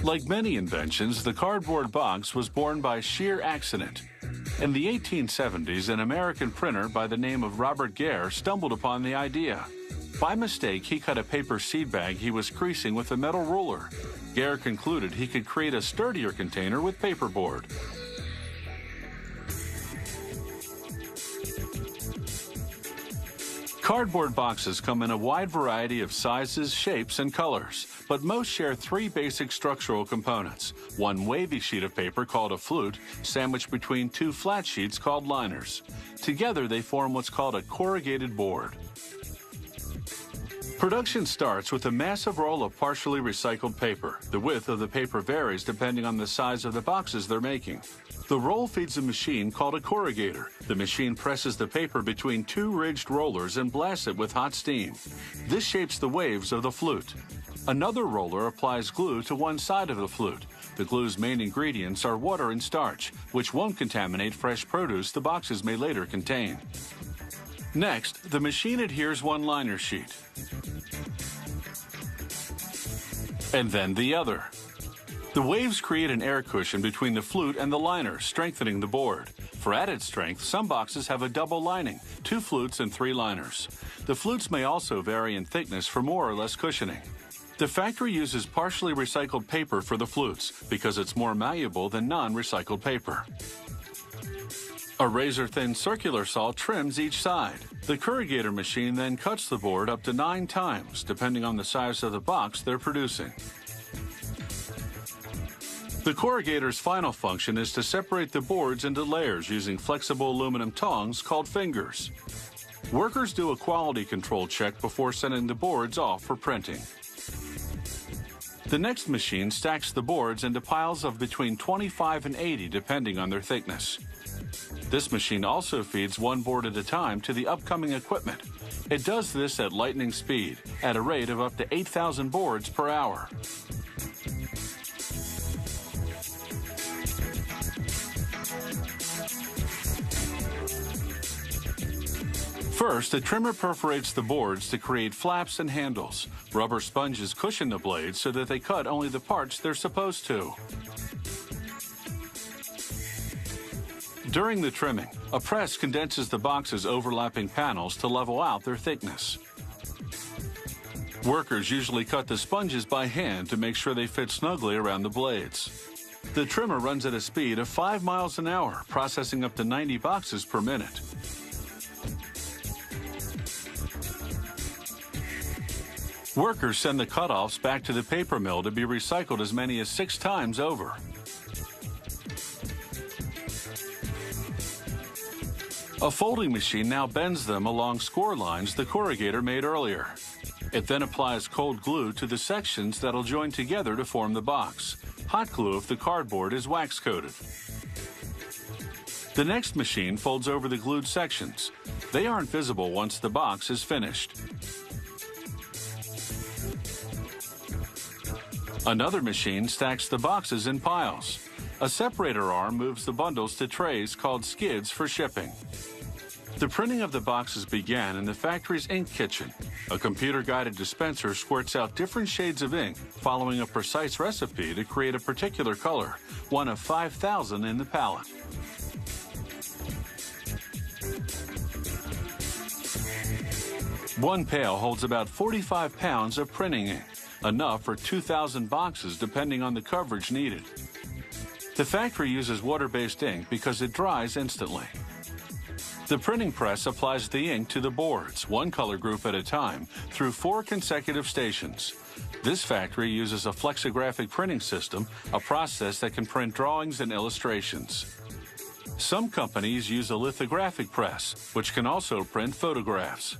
Like many inventions, the cardboard box was born by sheer accident. In the 1870s, an American printer by the name of Robert Gare stumbled upon the idea. By mistake, he cut a paper seed bag he was creasing with a metal ruler. Gare concluded he could create a sturdier container with paperboard. Cardboard boxes come in a wide variety of sizes, shapes, and colors, but most share three basic structural components. One wavy sheet of paper called a flute, sandwiched between two flat sheets called liners. Together, they form what's called a corrugated board. Production starts with a massive roll of partially recycled paper. The width of the paper varies depending on the size of the boxes they're making. The roll feeds a machine called a corrugator. The machine presses the paper between two ridged rollers and blasts it with hot steam. This shapes the waves of the flute. Another roller applies glue to one side of the flute. The glue's main ingredients are water and starch, which won't contaminate fresh produce the boxes may later contain. Next, the machine adheres one liner sheet, and then the other. The waves create an air cushion between the flute and the liner, strengthening the board. For added strength, some boxes have a double lining, 2 flutes and 3 liners. The flutes may also vary in thickness for more or less cushioning. The factory uses partially recycled paper for the flutes because it's more malleable than non-recycled paper. A razor-thin circular saw trims each side. The corrugator machine then cuts the board up to 9 times, depending on the size of the box they're producing. The corrugator's final function is to separate the boards into layers using flexible aluminum tongs called fingers. Workers do a quality control check before sending the boards off for printing. The next machine stacks the boards into piles of between 25 and 80 depending on their thickness. This machine also feeds one board at a time to the upcoming equipment. It does this at lightning speed, at a rate of up to 8,000 boards per hour. First, the trimmer perforates the boards to create flaps and handles. Rubber sponges cushion the blades so that they cut only the parts they're supposed to. During the trimming, a press condenses the box's overlapping panels to level out their thickness. Workers usually cut the sponges by hand to make sure they fit snugly around the blades. The trimmer runs at a speed of 5 miles an hour, processing up to 90 boxes per minute. Workers send the cutoffs back to the paper mill to be recycled as many as 6 times over. A folding machine now bends them along score lines the corrugator made earlier. It then applies cold glue to the sections that'll join together to form the box. Hot glue if the cardboard is wax coated. The next machine folds over the glued sections. They aren't visible once the box is finished. Another machine stacks the boxes in piles. A separator arm moves the bundles to trays called skids for shipping. The printing of the boxes began in the factory's ink kitchen. A computer-guided dispenser squirts out different shades of ink, following a precise recipe to create a particular color, one of 5,000 in the palette. One pail holds about 45 pounds of printing ink, enough for 2,000 boxes depending on the coverage needed. The factory uses water-based ink because it dries instantly. The printing press applies the ink to the boards, one color group at a time, through 4 consecutive stations. This factory uses a flexographic printing system, a process that can print drawings and illustrations. Some companies use a lithographic press, which can also print photographs.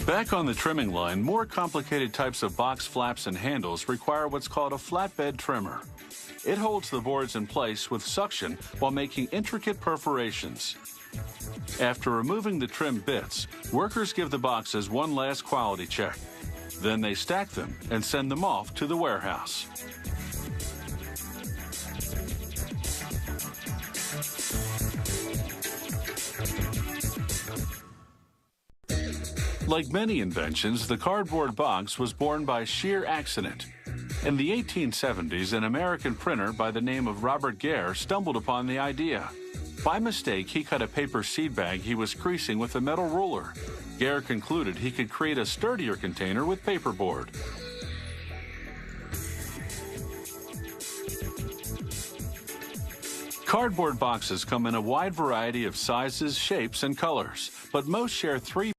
Back on the trimming line, more complicated types of box flaps and handles require what's called a flatbed trimmer. It holds the boards in place with suction while making intricate perforations. After removing the trimmed bits, workers give the boxes one last quality check. Then they stack them and send them off to the warehouse. Like many inventions, the cardboard box was born by sheer accident. In the 1870s, an American printer by the name of Robert Gare stumbled upon the idea. By mistake, he cut a paper seed bag he was creasing with a metal ruler. Gare concluded he could create a sturdier container with paperboard. Cardboard boxes come in a wide variety of sizes, shapes, and colors, but most share three